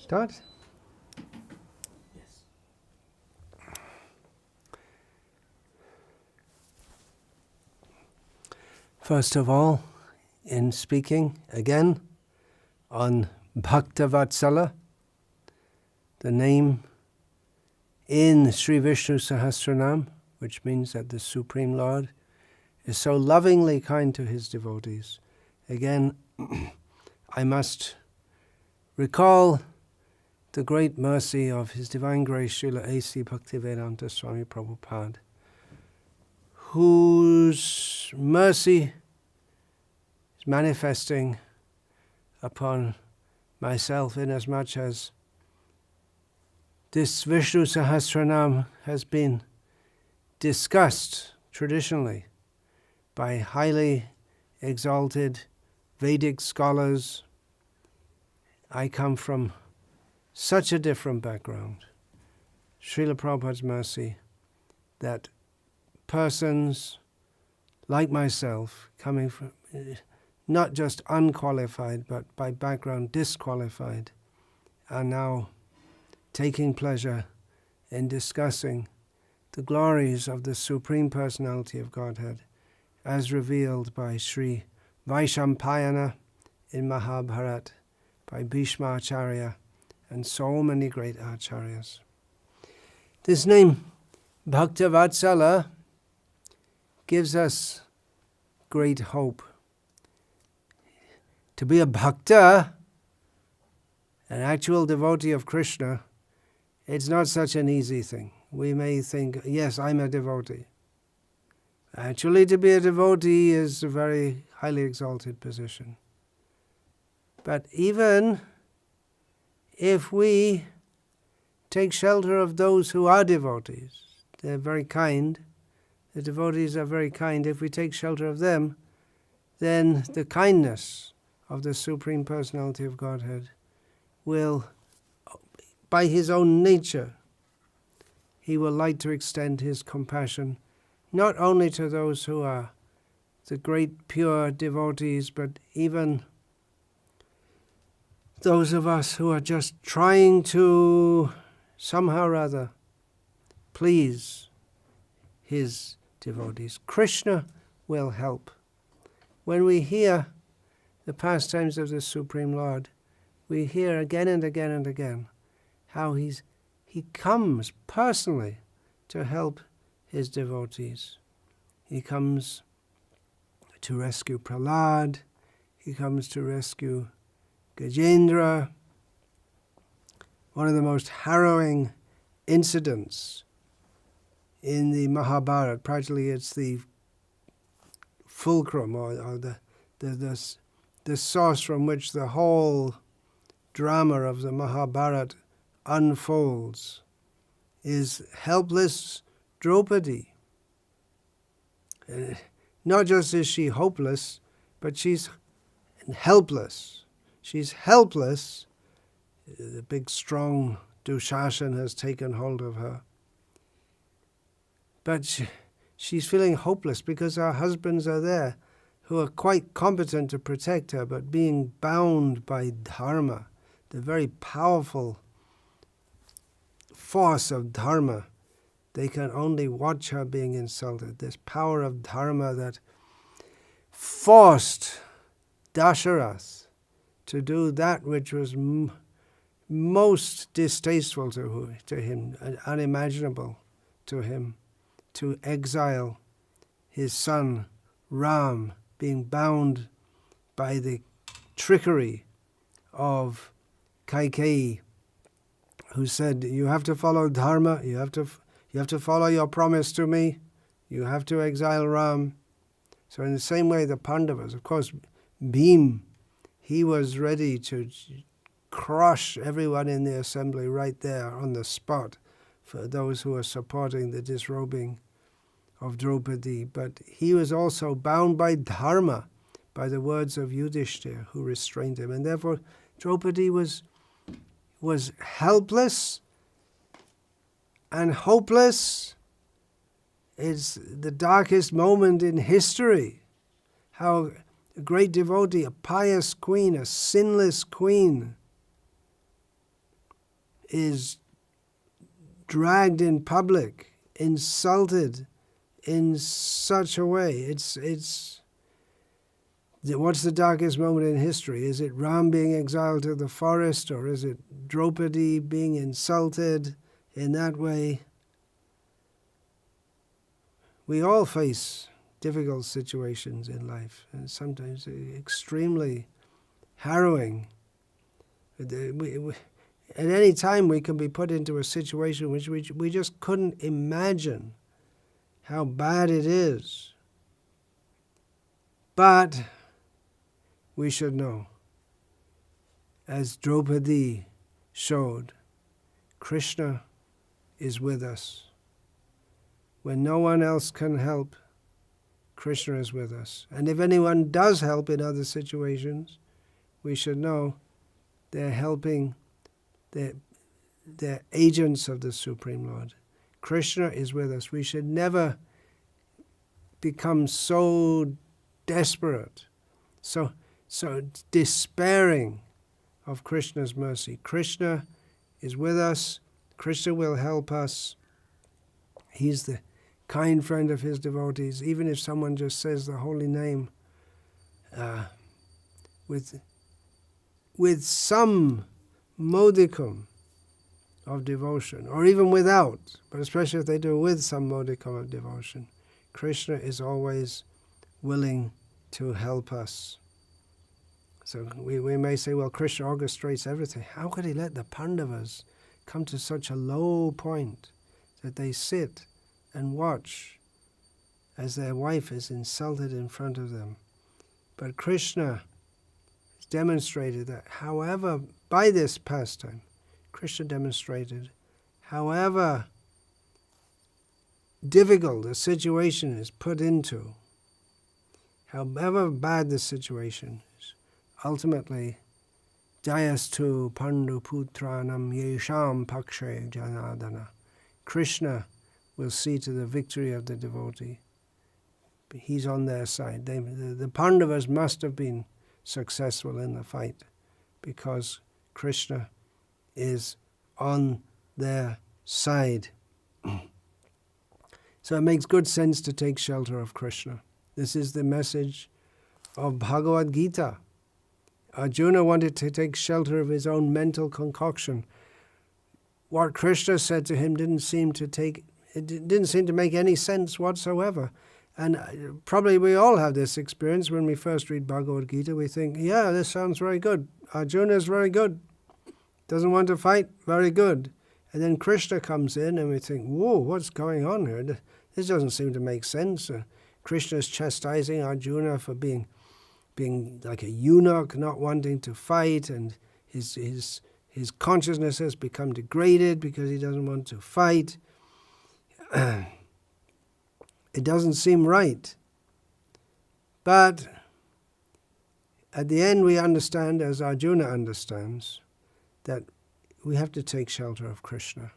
Start? Yes. First of all, in speaking again on Bhakta-vatsala, the name in Sri Vishnu Sahasranama, which means that the Supreme Lord is so lovingly kind to his devotees. Again, I must recall the great mercy of His Divine Grace Srila A.C. Bhakti-vedanta Swami Prabhupada, whose mercy is manifesting upon myself inasmuch as this Vishnu Sahasranama has been discussed traditionally by highly exalted Vedic scholars. I come from such a different background. Srila Prabhupada's mercy that persons like myself, coming from not just unqualified, but by background disqualified, are now taking pleasure in discussing the glories of the Supreme Personality of Godhead as revealed by Sri Vaishampayana in Mahabharata, by Bhishma Acharya, and so many great acharyas. This name, Bhakta-vatsala, gives us great hope. To be a bhakta, an actual devotee of Krishna, it's not such an easy thing. We may think, yes, I'm a devotee. Actually, to be a devotee is a very highly exalted position. But even if we take shelter of those who are devotees, they're very kind, the devotees are very kind, if we take shelter of them, then the kindness of the Supreme Personality of Godhead will, by his own nature, he will like to extend his compassion not only to those who are the great pure devotees, but even those of us who are just trying to somehow or other please his devotees. Krishna will help. When we hear the pastimes of the Supreme Lord, we hear again and again and again how he comes personally to help his devotees. He comes to rescue Prahlad, he comes to rescue Gajendra. One of the most harrowing incidents in the Mahabharata, practically it's the fulcrum or the source from which the whole drama of the Mahabharata unfolds, is helpless Draupadi. Not just is she hopeless, but she's helpless. She's helpless. The big, strong Dushashan has taken hold of her. But she's feeling hopeless because her husbands are there who are quite competent to protect her, but being bound by dharma, the very powerful force of dharma. They can only watch her being insulted. This power of dharma that forced Dasharatha to do that which was most distasteful to him, unimaginable to him, to exile his son Ram, being bound by the trickery of Kaikeyi, who said, you have to follow dharma, you have to follow your promise to me, you have to exile Ram. So in the same way, the Pandavas, of course, Bhim, he was ready to crush everyone in the assembly right there on the spot for those who are supporting the disrobing of Draupadi. But he was also bound by dharma, by the words of Yudhishthira, who restrained him. And therefore, Draupadi was helpless and hopeless. It's the darkest moment in history. How a great devotee, a pious queen, a sinless queen, is dragged in public, insulted in such a way. What's the darkest moment in history? Is it Ram being exiled to the forest, or is it Draupadi being insulted in that way? We all face difficult situations in life, and sometimes extremely harrowing. At any time we can be put into a situation which we just couldn't imagine how bad it is. But we should know, as Draupadi showed, Krishna is with us. When no one else can help, Krishna is with us. And if anyone does help in other situations, we should know they're helping, they're agents of the Supreme Lord. Krishna is with us. We should never become so desperate, so despairing of Krishna's mercy. Krishna is with us. Krishna will help us. He's the kind friend of his devotees. Even if someone just says the holy name with some modicum of devotion, or even without, but especially if they do with some modicum of devotion, Krishna is always willing to help us. So we may say, well, Krishna orchestrates everything. How could he let the Pandavas come to such a low point that they sit and watch as their wife is insulted in front of them? But Krishna has demonstrated that however, by this pastime, Krishna demonstrated however difficult a situation is put into, however bad the situation is, ultimately, Jayastu Pandu Putranam Yesham Pakshe Janadana. Krishna will see to the victory of the devotee. He's on their side. The Pandavas must have been successful in the fight because Krishna is on their side. So it makes good sense to take shelter of Krishna. This is the message of Bhagavad Gita. Arjuna wanted to take shelter of his own mental concoction. What Krishna said to him didn't seem to make any sense whatsoever. And probably we all have this experience when we first read Bhagavad Gita. We think, yeah, this sounds very good. Arjuna is very good. Doesn't want to fight, very good. And then Krishna comes in and we think, whoa, what's going on here? This doesn't seem to make sense. Krishna is chastising Arjuna for being like a eunuch, not wanting to fight, and his consciousness has become degraded because he doesn't want to fight. It doesn't seem right. But at the end we understand, as Arjuna understands, that we have to take shelter of Krishna.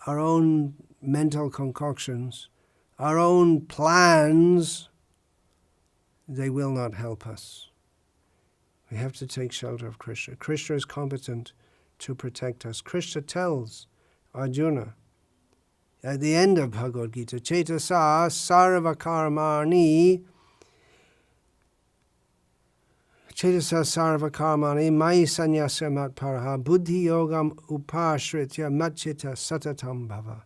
Our own mental concoctions, our own plans, they will not help us. We have to take shelter of Krishna. Krishna is competent to protect us. Krishna tells Arjuna at the end of Bhagavad Gita, Cetasa sarva karmani mai sanyasya matparaha buddhi yogam upashritya matchita satatam bhava.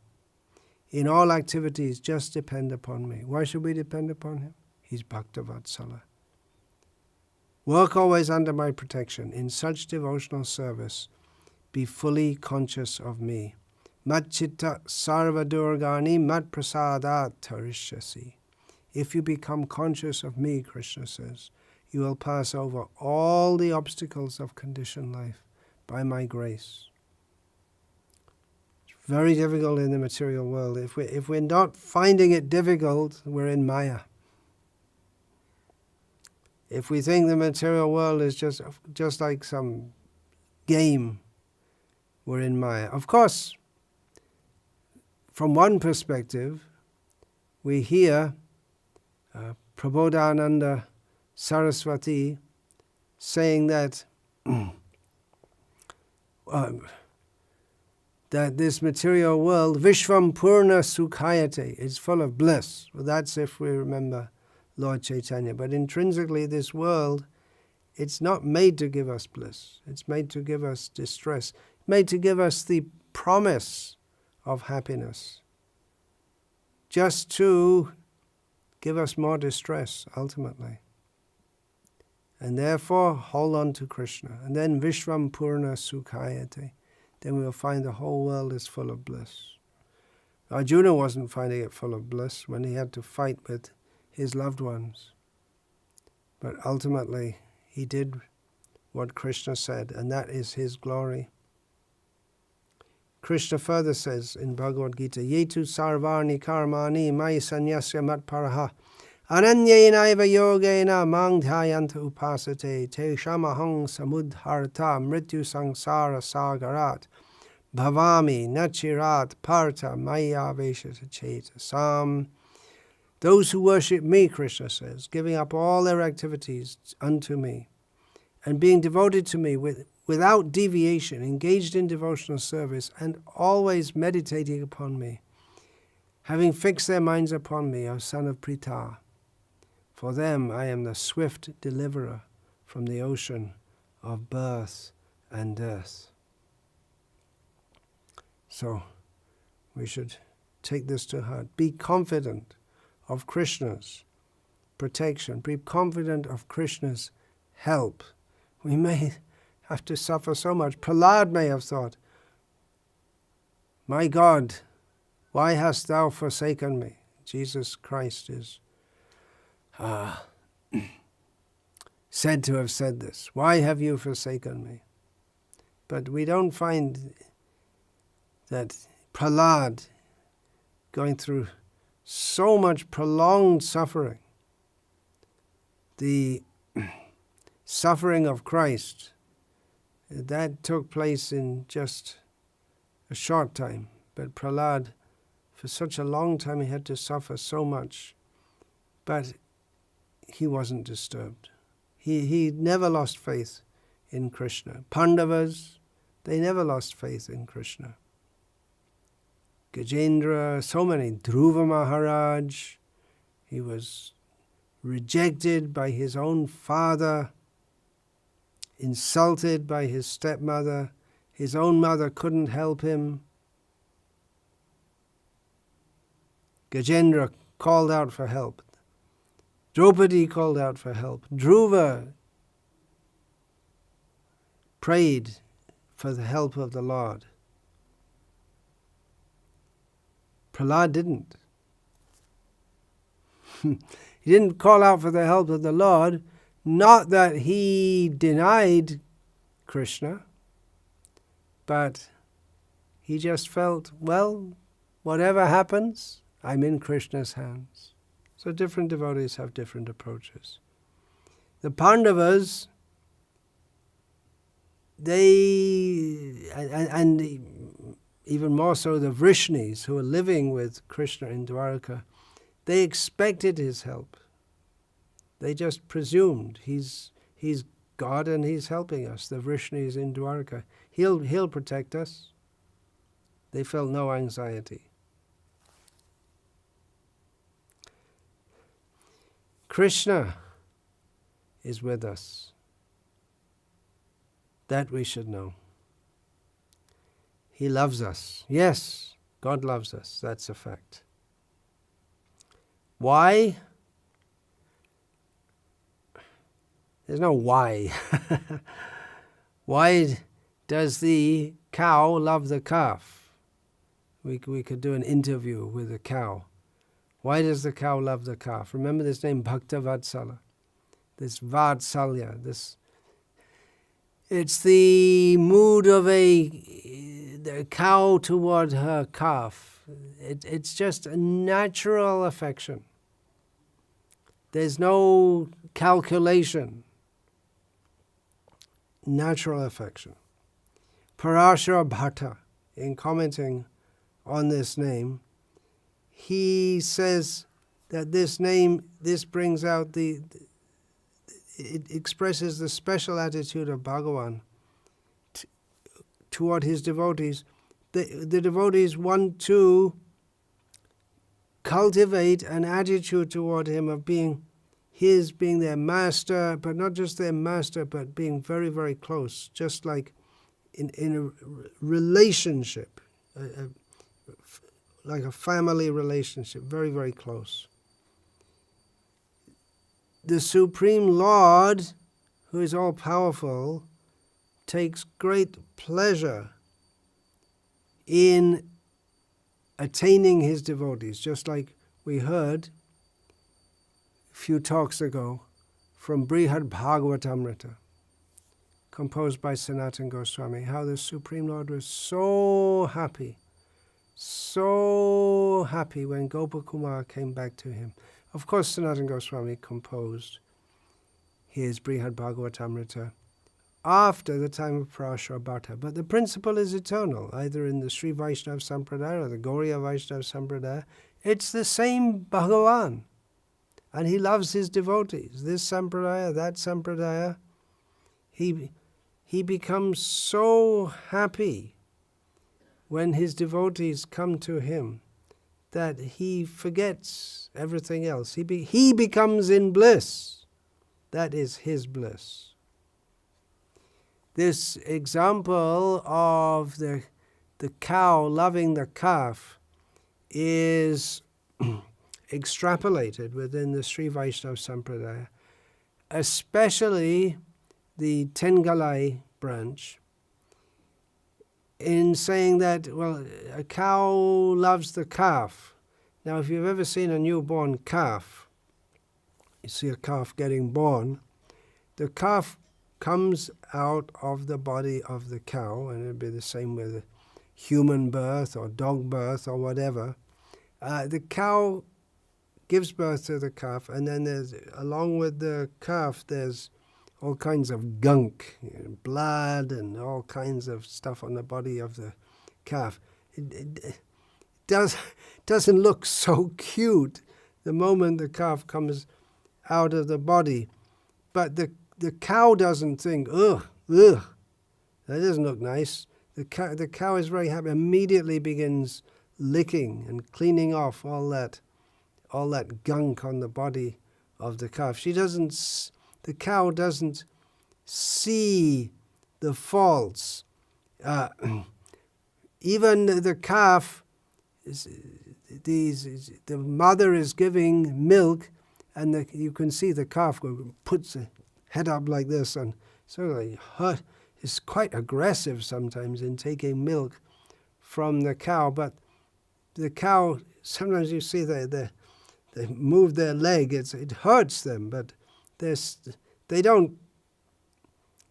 In all activities, just depend upon me. Why should we depend upon him? He's Bhakta-vatsala. Work always under my protection. In such devotional service, be fully conscious of me. Matchitta sarva durgani mat prasadat tarishyasi. If you become conscious of me, Krishna says, you will pass over all the obstacles of conditioned life by my grace. It's very difficult in the material world. If we're not finding it difficult, we're in Maya. If we think the material world is just like some game, we're in Maya. Of course, from one perspective, we hear Prabodhananda Saraswati saying that that this material world, Vishvam Purna Sukhayate, is full of bliss. Well, that's if we remember Lord Chaitanya. But intrinsically, this world, it's not made to give us bliss. It's made to give us distress. Made to give us the promise of happiness, just to give us more distress, ultimately. And therefore, hold on to Krishna. And then Vishvam Purna Sukhayate. Then we'll find the whole world is full of bliss. Arjuna wasn't finding it full of bliss when he had to fight with his loved ones. But ultimately, he did what Krishna said, and that is his glory. Krishna further says in Bhagavad Gita, Yetu sarvarni karmani mai sanyasya matparaha ananyenaiva yogena mangdhyayanta upasate te shamahang samudharta mrityu sangsara sagarat bhavami nachirat parta maya veshata chetasam. Those who worship me, Krishna says, giving up all their activities unto me, and being devoted to me without deviation, engaged in devotional service, and always meditating upon me, having fixed their minds upon me, O son of Pritha. For them I am the swift deliverer from the ocean of birth and death. So we should take this to heart. Be confident of Krishna's protection. Be confident of Krishna's help. We may have to suffer so much. Prahlad may have thought, my God, why hast thou forsaken me? Jesus Christ is said to have said this. Why have you forsaken me? But we don't find that Prahlad going through so much prolonged suffering. The suffering of Christ, that took place in just a short time. But Prahlad, for such a long time, he had to suffer so much. But he wasn't disturbed. He never lost faith in Krishna. Pandavas, they never lost faith in Krishna. Gajendra, so many. Dhruva Maharaj, he was rejected by his own father, insulted by his stepmother. His own mother couldn't help him. Gajendra called out for help. Draupadi called out for help. Dhruva prayed for the help of the Lord. Prahlad didn't. He didn't call out for the help of the Lord, not that he denied Krishna, but he just felt, well, whatever happens, I'm in Krishna's hands. So different devotees have different approaches. The Pandavas, and even more so the Vrishnis who are living with Krishna in Dwarka, they expected his help. They just presumed he's God and he's helping us. The Vrishnis in Dwarka, he'll protect us. They felt no anxiety. Krishna is with us. That we should know. He loves us. Yes, God loves us. That's a fact. Why? There's no why. Why does the cow love the calf? We could do an interview with a cow. Why does the cow love the calf? Remember this name, Bhakta-vatsala. This vatsalya, it's the mood of the cow toward her calf. It's just a natural affection. There's no calculation. Natural affection. Parashara Bhatta, in commenting on this name, he says that this name, this brings out it expresses the special attitude of Bhagavan toward his devotees. the devotees want to cultivate an attitude toward him of being their master, but not just their master, but being very, very close, just like in a relationship, like a family relationship, very, very close. The Supreme Lord, who is all-powerful, takes great pleasure in attaining his devotees, just like we heard a few talks ago from Brihad Bhagavatamrita, composed by Sanatana Goswami, how the Supreme Lord was so happy when Gopakumar came back to him. Of course, Sanatana Goswami composed his Brihad Bhagavatamrita after the time of Parashara Bhatta, but the principle is eternal, either in the Sri Vaishnava Sampradaya or the Gauriya Vaishnava Sampradaya. It's the same Bhagavan, and he loves his devotees. This Sampradaya, that Sampradaya, he becomes so happy when his devotees come to him that he forgets everything else. He becomes in bliss. That is his bliss. This example of the cow loving the calf is extrapolated within the Sri Vaishnava Sampradaya, especially the Tengalai branch, in saying that, well, a cow loves the calf. Now, if you've ever seen a newborn calf, you see a calf getting born, the calf comes out of the body of the cow, and it'd be the same with human birth or dog birth or whatever. The cow gives birth to the calf, and then there's, along with the calf, there's all kinds of gunk, blood and all kinds of stuff on the body of the calf. It doesn't look so cute the moment the calf comes out of the body, but the cow doesn't think, ugh, that doesn't look nice. The cow is very happy, immediately begins licking and cleaning off all that gunk on the body of the calf. The cow doesn't see the faults. Even the calf, the mother is giving milk, and you can see the calf puts the head up like this, and sort of is quite aggressive sometimes in taking milk from the cow. But the cow, sometimes you see they move their leg, it hurts them, but they don't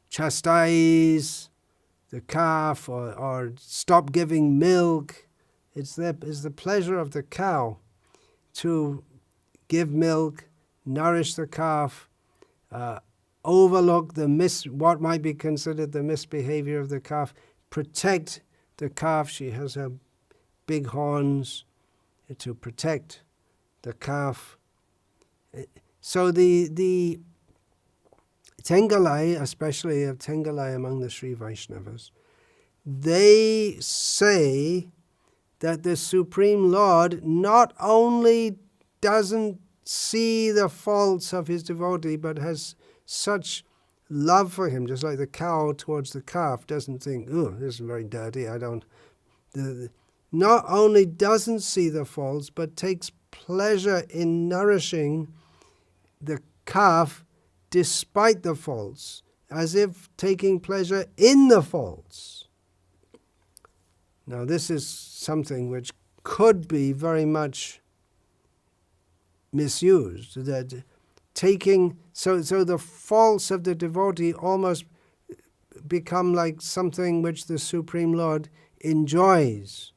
chastise the calf or stop giving milk. It's the pleasure of the cow to give milk, nourish the calf, overlook what might be considered the misbehavior of the calf, protect the calf. She has her big horns to protect the calf. So the Tengalai, especially of Tengalai among the Sri Vaishnavas, they say that the Supreme Lord not only doesn't see the faults of his devotee, but has such love for him, just like the cow towards the calf doesn't think, oh, this is very dirty, not only doesn't see the faults, but takes pleasure in nourishing the calf despite the faults, as if taking pleasure in the faults. Now, this is something which could be very much misused, that so the faults of the devotee almost become like something which the Supreme Lord enjoys,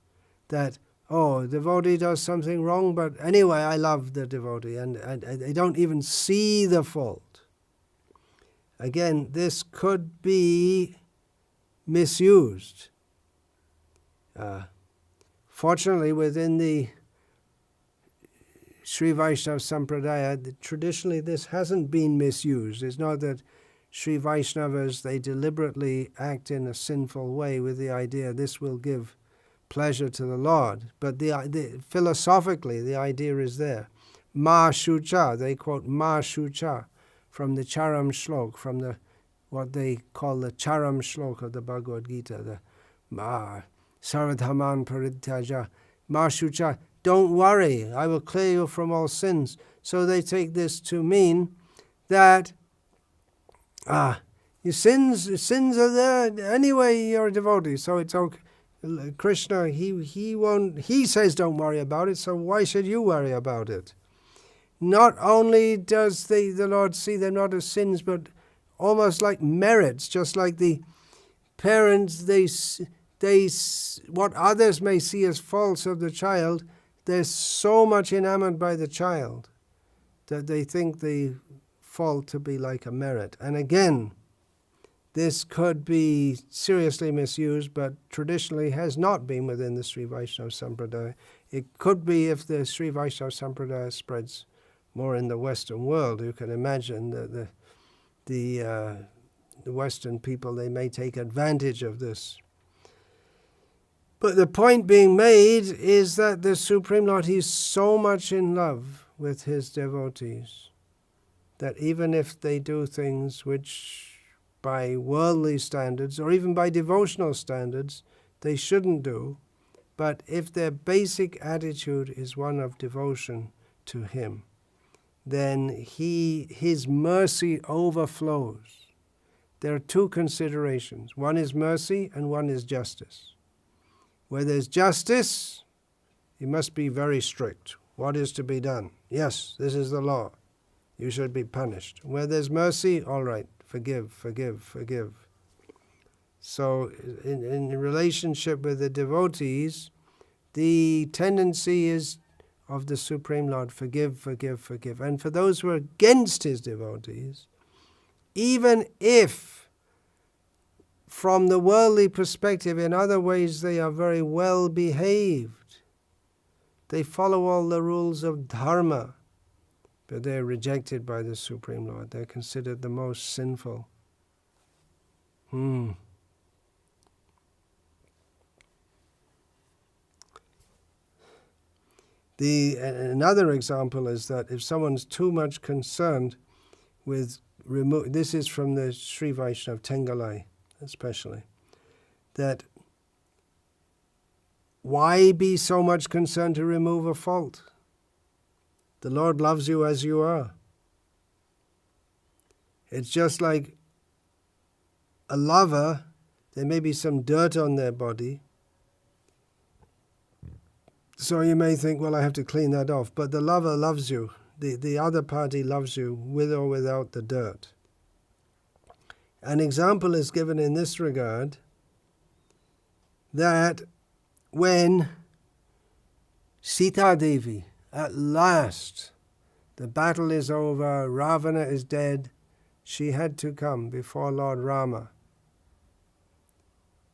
that, oh, the devotee does something wrong, but anyway, I love the devotee, and they don't even see the fault. Again, this could be misused. Fortunately, within the Sri Vaishnava Sampradaya, traditionally this hasn't been misused. It's not that Sri Vaishnavas, they deliberately act in a sinful way with the idea this will give pleasure to the Lord. But philosophically, the idea is there. Ma Shucha, they quote Ma Shucha from the Charam Shlok, from what they call the Charam Shlok of the Bhagavad Gita, the Ma Saradhaman Parityaja, Ma Shucha, don't worry, I will clear you from all sins. So they take this to mean that your sins are there anyway. You're a devotee, so it's okay. Krishna, he says don't worry about it. So why should you worry about it? Not only does the Lord see them not as sins, but almost like merits, just like the parents. They what others may see as faults of the child, they're so much enamored by the child that they think the fault to be like a merit. And again, this could be seriously misused, but traditionally has not been within the Sri Vaishnava Sampradaya. It could be if the Sri Vaishnava Sampradaya spreads more in the Western world. You can imagine that the Western people, they may take advantage of this. But the point being made is that the Supreme Lord, He's so much in love with His devotees that even if they do things which by worldly standards or even by devotional standards they shouldn't do, but if their basic attitude is one of devotion to Him, then His mercy overflows. There are two considerations. One is mercy and one is justice. Where there's justice, you must be very strict. What is to be done? Yes, this is the law. You should be punished. Where there's mercy, all right, forgive, forgive, forgive. So in relationship with the devotees, the tendency is of the Supreme Lord, forgive, forgive, forgive. And for those who are against His devotees, even if from the worldly perspective, in other ways they are very well behaved, they follow all the rules of dharma, but they're rejected by the Supreme Lord. They're considered the most sinful. Another example is that if someone's too much concerned with this is from the Sri Vaishnava Tengalai especially, that why be so much concerned to remove a fault? The Lord loves you as you are. It's just like a lover, there may be some dirt on their body, so you may think, well, I have to clean that off. But the lover loves you. The other party loves you with or without the dirt. An example is given in this regard that when Sita Devi, at last, the battle is over, Ravana is dead, she had to come before Lord Rama.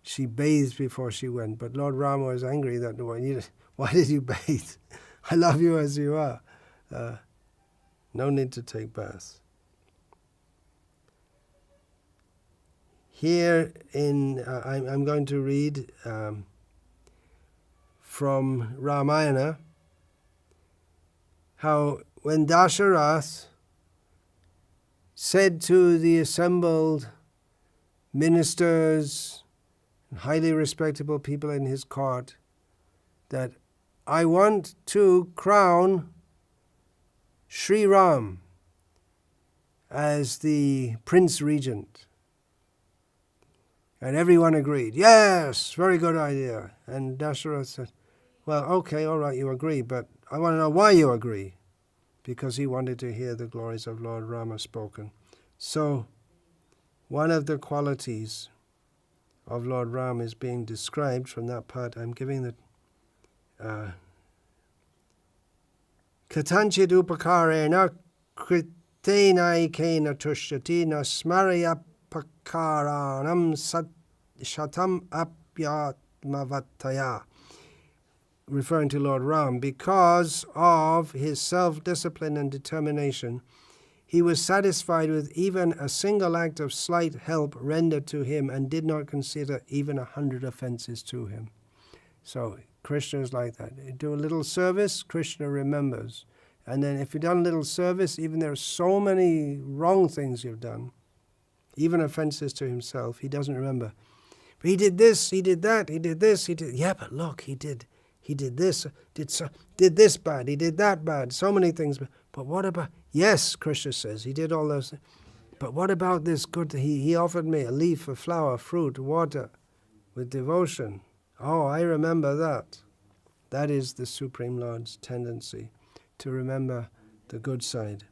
She bathed before she went, but Lord Rama was angry that why did you bathe? I love you as you are. No need to take baths. Here I'm going to read from Ramayana how when Dasarath said to the assembled ministers and highly respectable people in his court that I want to crown Sri Ram as the Prince Regent. And everyone agreed, yes, very good idea. And Dasarath said, well, okay, all right, you agree, but I want to know why you agree. Because he wanted to hear the glories of Lord Rama spoken. So, one of the qualities of Lord Ram is being described from that part. I'm giving the Katanchid upakarena kritena ikena tushyati na smaraya pakaranam shatam apyatmavataya, referring to Lord Ram, because of his self-discipline and determination, he was satisfied with even a single act of slight help rendered to him and did not consider even 100 offenses to him. So Krishna is like that. You do a little service, Krishna remembers. And then if you've done a little service, even there are so many wrong things you've done, even offenses to himself, he doesn't remember. But he did this, he did that, he did this, he did... Yeah, but look, he did this, did this bad, he did that bad, so many things. But what about... Yes, Krishna says, he did all those things. But what about this good... He offered me a leaf, a flower, fruit, water, with devotion. Oh, I remember that. That is the Supreme Lord's tendency, to remember the good side.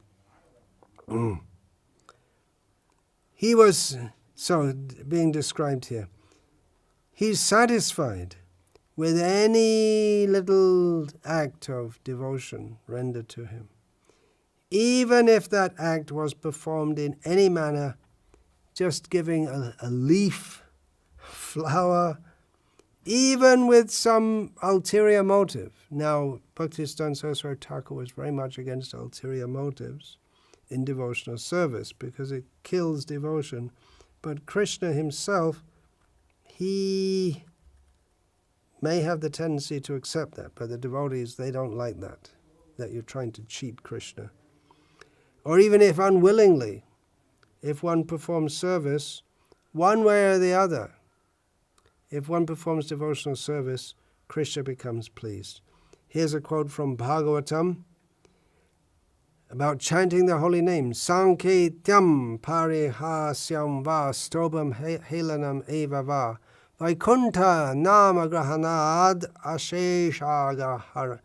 He was, so being described here, he's satisfied with any little act of devotion rendered to him, even if that act was performed in any manner, just giving a leaf, flower, even with some ulterior motive. Now, Bhaktisiddhanta Saraswati Thakur was very much against ulterior motives in devotional service because it kills devotion. But Krishna himself, he may have the tendency to accept that, but the devotees, they don't like that you're trying to cheat Krishna. Or even if unwillingly, if one performs service, one way or the other, if one performs devotional service, Krishna becomes pleased. Here's a quote from Bhagavatam about chanting the holy name. Sanketyam parihasyam va stobam helanam eva va Vaikuntha namagrahanad asheshaga har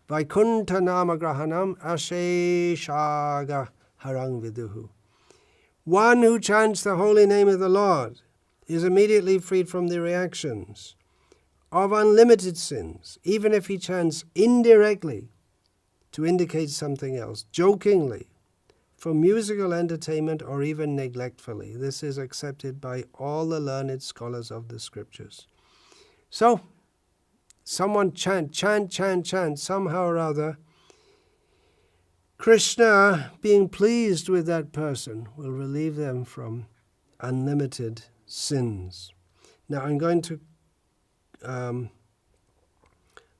Vaikuntha namagrahanam asheshaga harang viduhu. One who chants the holy name of the Lord is immediately freed from the reactions of unlimited sins, even if he chants indirectly to indicate something else, jokingly, for musical entertainment, or even neglectfully. This is accepted by all the learned scholars of the scriptures. So, someone chant, somehow or other, Krishna, being pleased with that person, will relieve them from unlimited sins. Now I'm going to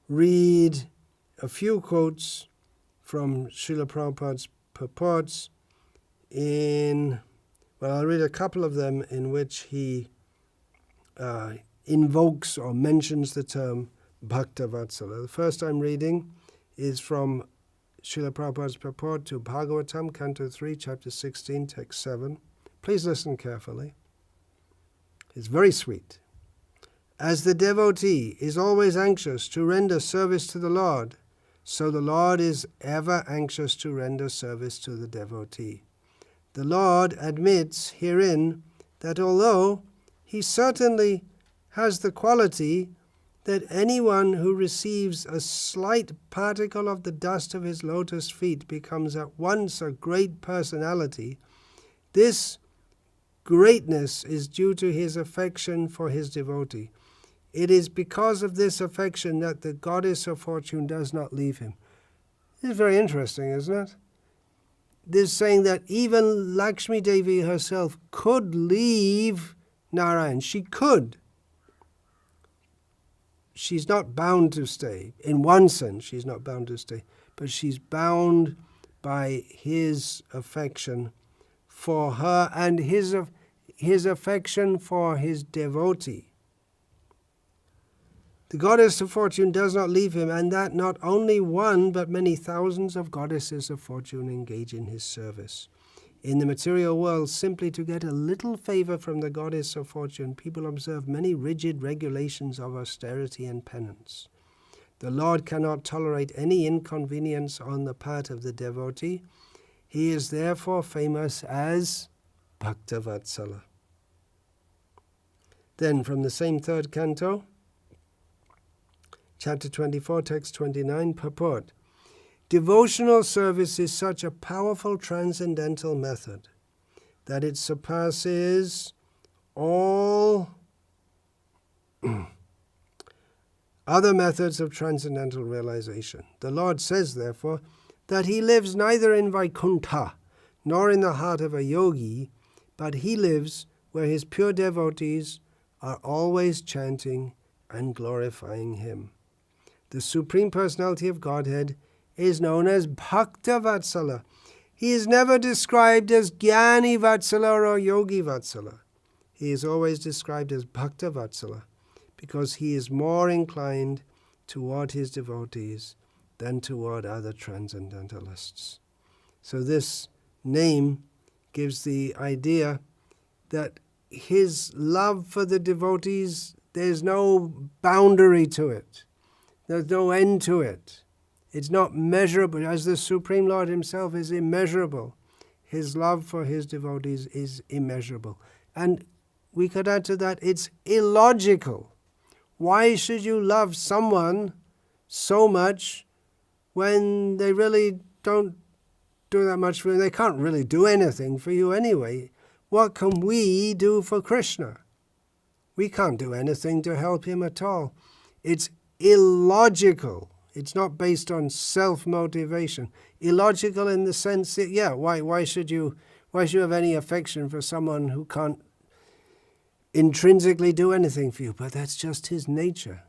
read a few quotes from Srila Prabhupada's purports I'll read a couple of them in which he invokes or mentions the term Bhakta-vatsala. The first I'm reading is from Srila Prabhupada's purport to Bhagavatam, Canto 3, Chapter 16, Text 7. Please listen carefully. It's very sweet. As the devotee is always anxious to render service to the Lord, so the Lord is ever anxious to render service to the devotee. The Lord admits herein that although he certainly has the quality that anyone who receives a slight particle of the dust of his lotus feet becomes at once a great personality, this greatness is due to his affection for his devotee. It is because of this affection that the goddess of fortune does not leave him. This is very interesting, isn't it? This is saying that even Lakshmi Devi herself could leave Narayan. She could. She's not bound to stay. In one sense, she's not bound to stay. But she's bound by his affection for her and his affection for his devotee. The goddess of fortune does not leave him, and that not only one, but many thousands of goddesses of fortune engage in his service. In the material world, simply to get a little favor from the goddess of fortune, people observe many rigid regulations of austerity and penance. The Lord cannot tolerate any inconvenience on the part of the devotee. He is therefore famous as Bhakta-vatsala. Then from the same third canto, Chapter 24, Text 29, purport. Devotional service is such a powerful transcendental method that it surpasses all other methods of transcendental realization. The Lord says, therefore, that he lives neither in Vaikuntha nor in the heart of a yogi, but he lives where his pure devotees are always chanting and glorifying Him. The Supreme Personality of Godhead is known as Bhakta-vatsala. He is never described as Jnani-vatsala or Yogi-vatsala. He is always described as Bhakta-vatsala because he is more inclined toward his devotees than toward other transcendentalists. So this name gives the idea that his love for the devotees, there's no boundary to it. There's no end to it. It's not measurable, as the Supreme Lord himself is immeasurable. His love for his devotees is immeasurable. And we could add to that, it's illogical. Why should you love someone so much when they really don't do that much for you? They can't really do anything for you anyway. What can we do for Krishna? We can't do anything to help him at all. It's illogical. It's not based on self-motivation. Illogical in the sense that, why should you have any affection for someone who can't intrinsically do anything for you? But that's just his nature.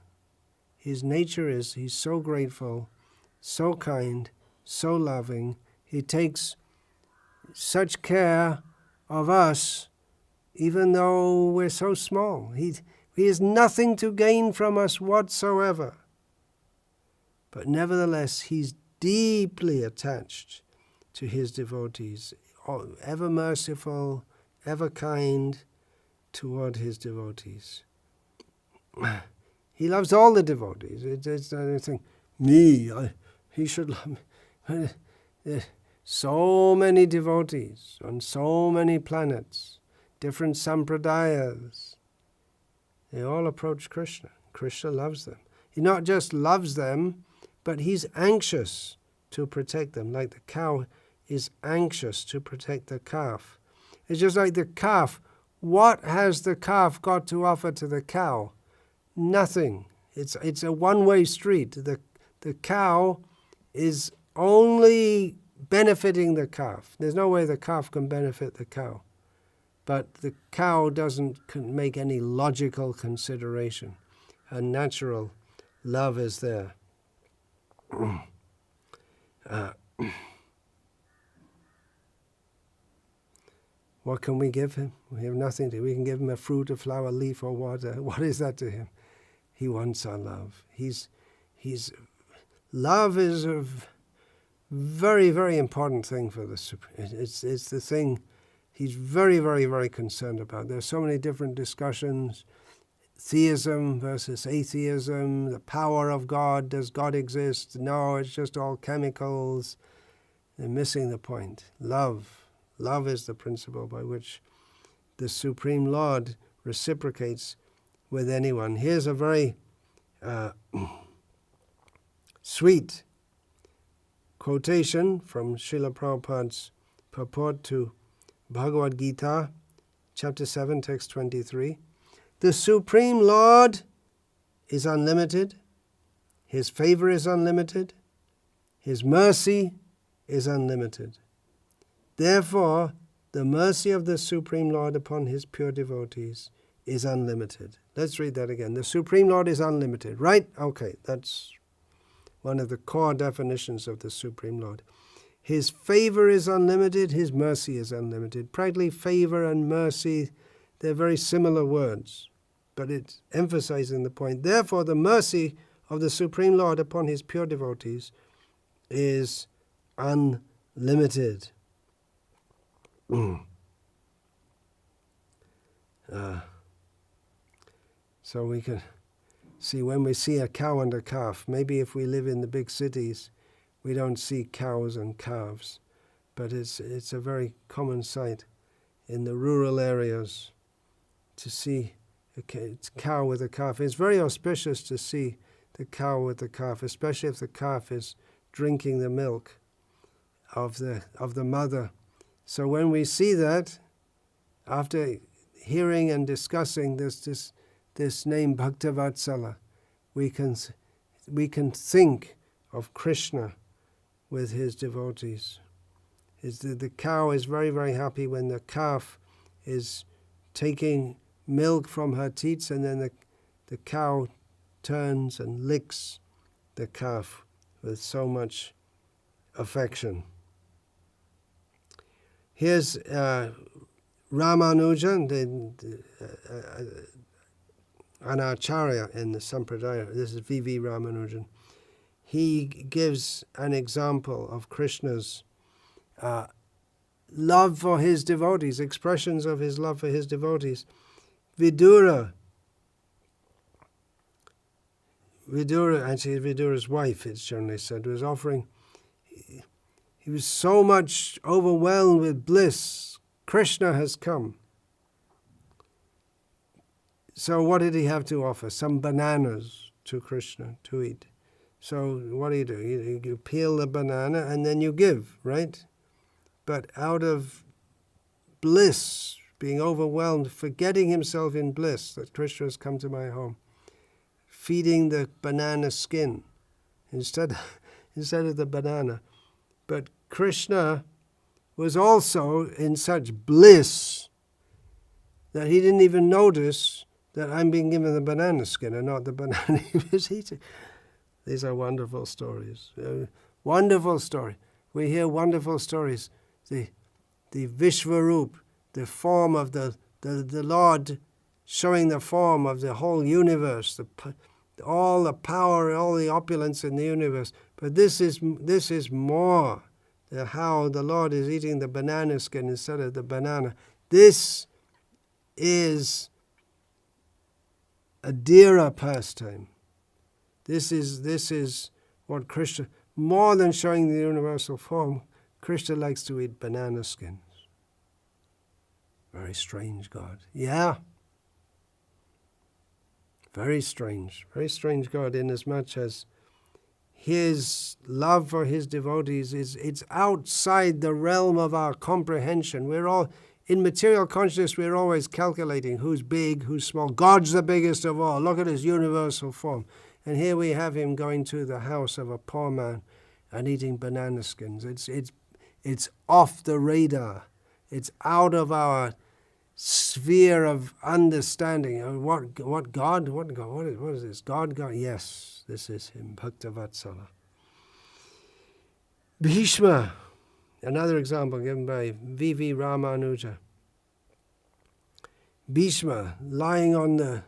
His nature is he's so grateful, so kind, so loving. He takes such care of us, even though we're so small. He has nothing to gain from us whatsoever. But nevertheless, he's deeply attached to his devotees, ever merciful, ever kind toward his devotees. He loves all the devotees. It's anything, he should love me. There's so many devotees on so many planets, different sampradayas. They all approach Krishna. Krishna loves them. He not just loves them, but he's anxious to protect them, like the cow is anxious to protect the calf. It's just like the calf. What has the calf got to offer to the cow? Nothing. It's a one-way street. The cow is only benefiting the calf. There's no way the calf can benefit the cow. But the cow doesn't make any logical consideration. A natural love is there. What can we give him? We have nothing to. We can give him a fruit, a flower, leaf, or water. What is that to him? He wants our love. Love is a very, very important thing for the Supreme. It's the thing he's very, very, very concerned about. There's so many different discussions. Theism versus atheism, the power of God, does God exist? No, it's just all chemicals. They're missing the point. Love is the principle by which the Supreme Lord reciprocates with anyone. Here's a very sweet quotation from Srila Prabhupada's purport to Bhagavad Gita, chapter 7, text 23. The Supreme Lord is unlimited. His favor is unlimited. His mercy is unlimited. Therefore, the mercy of the Supreme Lord upon his pure devotees is unlimited. Let's read that again. The Supreme Lord is unlimited, right? Okay, that's one of the core definitions of the Supreme Lord. His favor is unlimited, his mercy is unlimited. Practically, favor and mercy, they're very similar words, but it's emphasizing the point. Therefore, the mercy of the Supreme Lord upon his pure devotees is unlimited. So we can see when we see a cow and a calf, maybe if we live in the big cities, we don't see cows and calves, but it's a very common sight in the rural areas to see a cow with a calf. It's very auspicious to see the cow with the calf, especially if the calf is drinking the milk of the mother. So when we see that, after hearing and discussing this name Bhakta-vatsala, we can think of Krishna with his devotees. The cow is very, very happy when the calf is taking milk from her teats, and then the cow turns and licks the calf with so much affection. Here's Ramanujan, an acharya in the Sampradaya. This is V.V. Ramanujan. He gives an example of Krishna's love for his devotees, expressions of his love for his devotees. Vidura, actually Vidura's wife, it's generally said, was offering, he was so much overwhelmed with bliss. Krishna has come. So what did he have to offer? Some bananas to Krishna to eat. So what do? You peel the banana and then you give, right? But out of bliss, being overwhelmed, forgetting himself in bliss, that Krishna has come to my home, feeding the banana skin instead of the banana. But Krishna was also in such bliss that he didn't even notice that I'm being given the banana skin and not the banana he was eating. These are wonderful stories. Wonderful story. We hear wonderful stories. The Vishvarup, the form of the Lord showing the form of the whole universe, all the power, all the opulence in the universe. But this is more. How the Lord is eating the banana skin instead of the banana. This is a dearer pastime. This is what Krishna, more than showing the universal form, Krishna likes to eat banana skins. Very strange God. Yeah. Very strange God, inasmuch as his love for his devotees it's outside the realm of our comprehension. We're all, in material consciousness, we're always calculating who's big, who's small. God's the biggest of all. Look at his universal form. And here we have him going to the house of a poor man and eating banana skins. It's off the radar. It's out of our sphere of understanding. What God? What is this? God? Yes, this is him, Bhakta-vatsala. Bhishma, another example given by V.V. Ramanuja. Bhishma, lying on the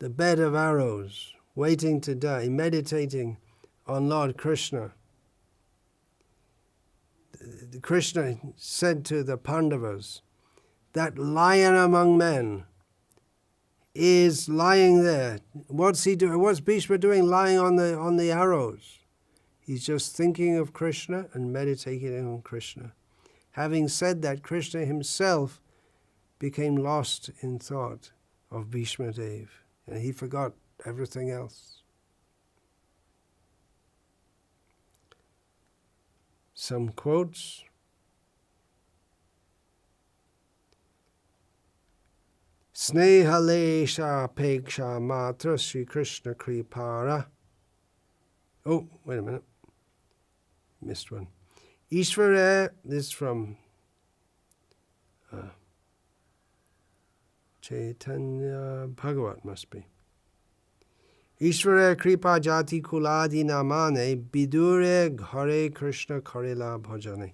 bed of arrows, waiting to die, meditating on Lord Krishna. Krishna said to the Pandavas, that lion among men is lying there. What's he doing? What's Bhishma doing lying on the arrows? He's just thinking of Krishna and meditating on Krishna. Having said that, Krishna himself became lost in thought of Bhishma Dev, and he forgot everything else. Some quotes. Snehalesha peksha matra Sri Krishna kripara. Oh, wait a minute. Missed one. Ishvara, this is from Chaitanya Bhagavat, must be. Ishvara kripa jati kuladi namane bidure ghare Krishna karela bhajane.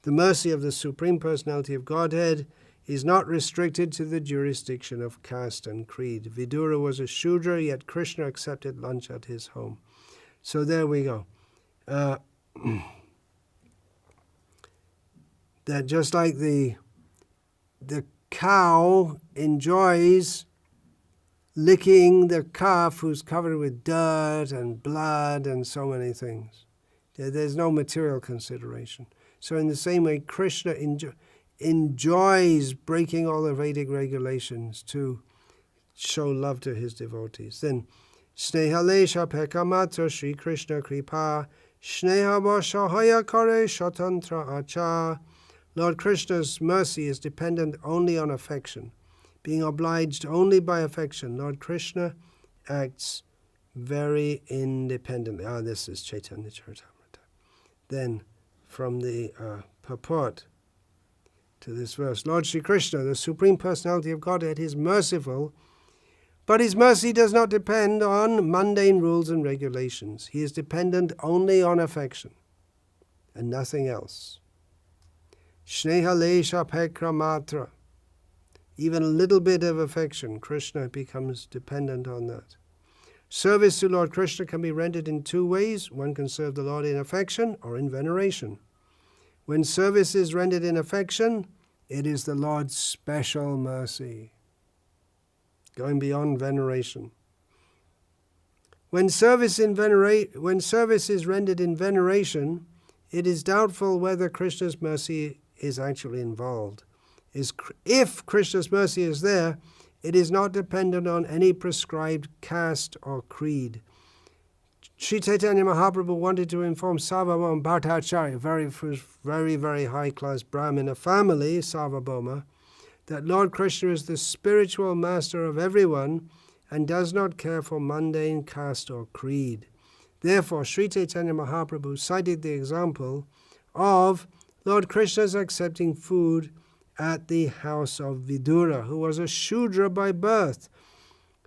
The mercy of the Supreme Personality of Godhead is not restricted to the jurisdiction of caste and creed. Vidura was a Shudra, yet Krishna accepted lunch at his home. So there we go. That just like the cow enjoys licking the calf who's covered with dirt and blood and so many things. There's no material consideration. So in the same way, Krishna enjoys breaking all the Vedic regulations to show love to his devotees. Then, Snehalesha pekamatra Sri Krishna kripa Snehava sahaya kare shatantra acha. Lord Krishna's mercy is dependent only on affection. Being obliged only by affection, Lord Krishna acts very independently. This is Chaitanya Charitamrita. Then, from the purport to this verse, Lord Sri Krishna, the Supreme Personality of Godhead, is merciful But his mercy does not depend on mundane rules and regulations. He is dependent only on affection and nothing else. Sneha lesha pekra matra. Even a little bit of affection, Krishna becomes dependent on that. Service to Lord Krishna can be rendered in two ways. One can serve the Lord in affection or in veneration. When service is rendered in affection, it is the Lord's special mercy, going beyond veneration. When service is rendered in veneration, it is doubtful whether Krishna's mercy is actually involved. If Krishna's mercy is there, it is not dependent on any prescribed caste or creed. Sri Chaitanya Mahaprabhu wanted to inform Sarvabhauma Bhattacharya, very, very high-class Brahmana family, Sarvabhauma, that Lord Krishna is the spiritual master of everyone and does not care for mundane caste or creed. Therefore, Sri Chaitanya Mahaprabhu cited the example of Lord Krishna's accepting food at the house of Vidura, who was a Shudra by birth.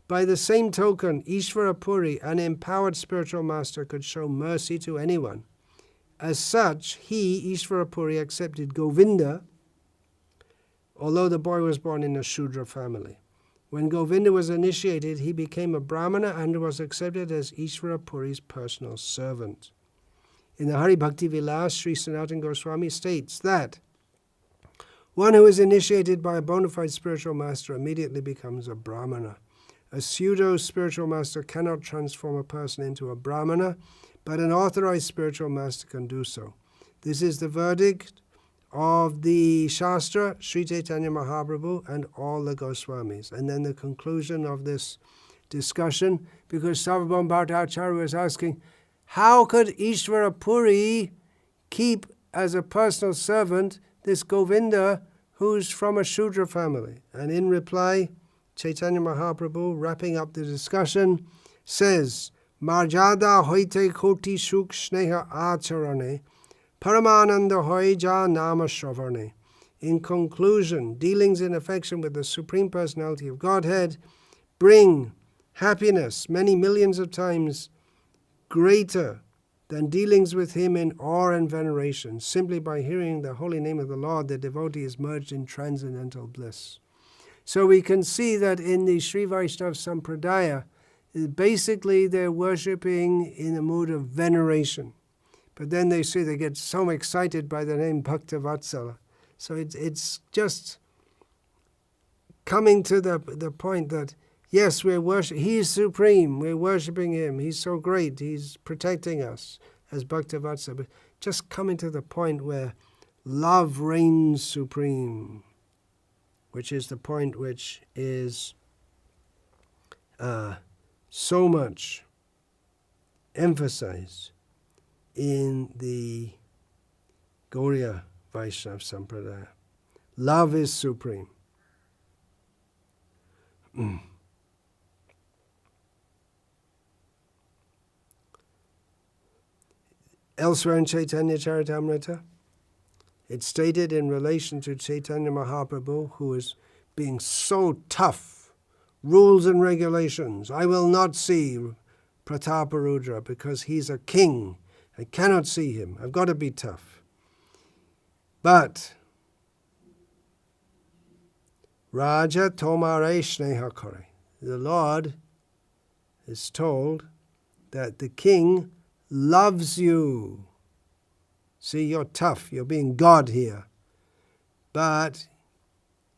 By the same token, Ishvara Puri, an empowered spiritual master, could show mercy to anyone. As such, he, Ishvara Puri, accepted Govinda, although the boy was born in a Shudra family. When Govinda was initiated, he became a Brahmana and was accepted as Ishvara Puri's personal servant. In the Hari Bhakti Vilas, Sri Sanatana Goswami states that one who is initiated by a bona fide spiritual master immediately becomes a Brahmana. A pseudo-spiritual master cannot transform a person into a Brahmana, but an authorized spiritual master can do so. This is the verdict of the Shastra, Sri Chaitanya Mahaprabhu, and all the Goswamis. And then the conclusion of this discussion, because Sarvabhauma Bhattacharya was asking, how could Ishvara Puri keep as a personal servant this Govinda who's from a Shudra family? And in reply, Chaitanya Mahaprabhu, wrapping up the discussion, says, Marjada hoite koti shuk sneha acharane, paramananda hoija nama shravarne. In conclusion, dealings in affection with the Supreme Personality of Godhead bring happiness many millions of times greater than dealings with him in awe and veneration. Simply by hearing the holy name of the Lord, the devotee is merged in transcendental bliss. So we can see that in the Sri Vaishnava Sampradaya, basically they're worshipping in a mood of veneration. But then they say they get so excited by the name Bhakta-vatsala. So it's just coming to the point that, yes, he is supreme, we're worshipping him, he's so great, he's protecting us as Bhakta-vatsala. But just coming to the point where love reigns supreme, which is the point which is so much emphasized in the Gauriya Vaishnava Sampradaya. Love is supreme. Elsewhere in Chaitanya Charitamrita, it's stated in relation to Chaitanya Mahaprabhu, who is being so tough, rules and regulations. I will not see Prataparudra because he's a king. I cannot see him. I've got to be tough. But Raja Tomare Sneha Kare. The Lord is told that the king loves you. See, you're tough, you're being God here. But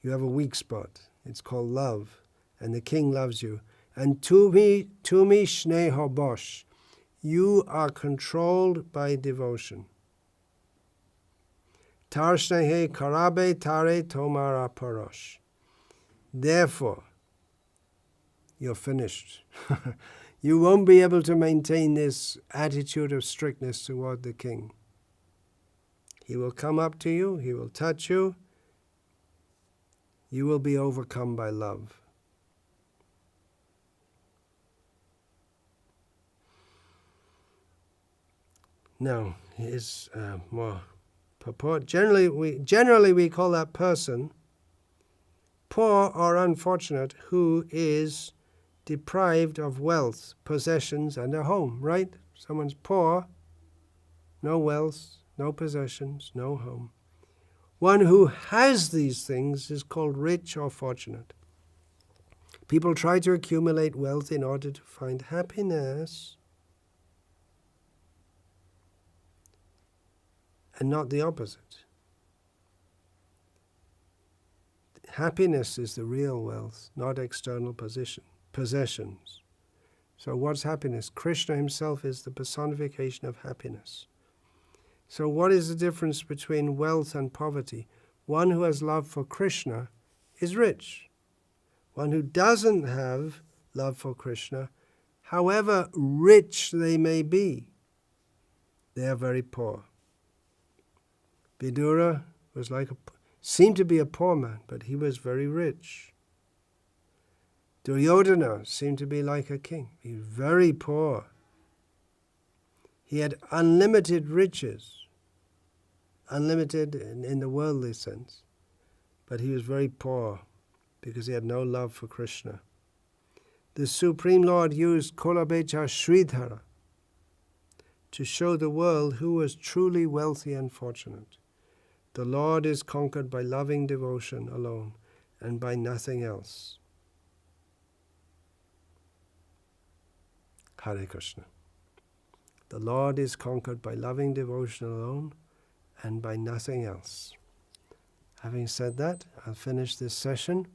you have a weak spot. It's called love. And the king loves you. And tumi shneha bosh. You are controlled by devotion. Tar shnehe karabe tare tomara parosh. Therefore, you're finished. You won't be able to maintain this attitude of strictness toward the king. He will come up to you, he will touch you, you will be overcome by love. Now, here's more purport. Generally, we call that person poor or unfortunate who is deprived of wealth, possessions, and a home, right? Someone's poor, no wealth, no possessions, no home. One who has these things is called rich or fortunate. People try to accumulate wealth in order to find happiness, and not the opposite. Happiness is the real wealth, not external possessions. So what's happiness? Krishna himself is the personification of happiness. So what is the difference between wealth and poverty? One who has love for Krishna is rich. One who doesn't have love for Krishna, however rich they may be, they are very poor. Vidura was seemed to be a poor man, but he was very rich. Duryodhana seemed to be like a king. He was very poor. He had unlimited riches, unlimited in the worldly sense, but he was very poor because he had no love for Krishna. The Supreme Lord used Kolabecha Sridhara to show the world who was truly wealthy and fortunate. The Lord is conquered by loving devotion alone and by nothing else. Hare Krishna. The Lord is conquered by loving devotion alone and by nothing else. Having said that, I'll finish this session.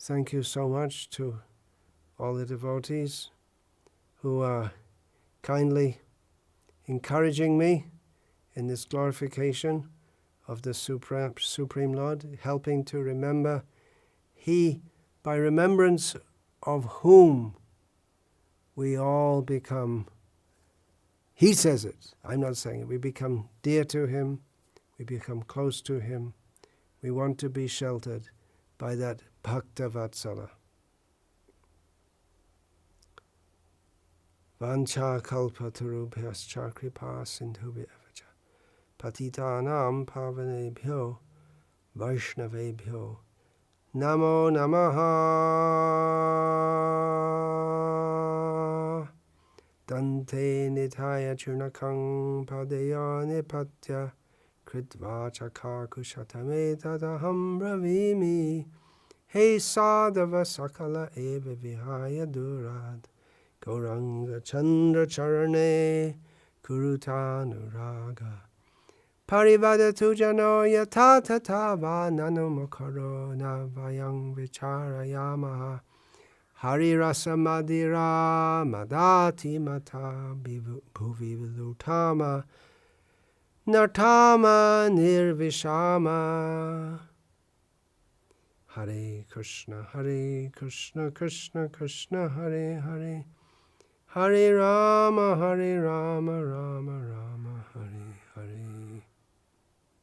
Thank you so much to all the devotees who are kindly encouraging me in this glorification of the Supreme Lord, helping to remember He, by remembrance of whom we all become, He says it, I'm not saying it, we become dear to Him, we become close to Him, we want to be sheltered by that Bhakta-vatsala. Vancha kalpatarubhyascha kripa sindhubhya vacha patitanam pavanebhyo vaishnavebhyo namo namaha. Dante nitaya churnakang padaya nipatya kritva chakakushatame tadaham bravimi he sadhava sakala eva vihaya durad Gauranga Chandra Charane Kurutanuraga Parivada Tujano Yatata Tava Nanomakaro Navayang Vicharayamaha Hari Rasa Madira Madati Mata Bhuvi Vilutama Nartama Nirvishama. Hare Krishna, Krishna Krishna, Hare Hare, Hare Rama, Rama Rama.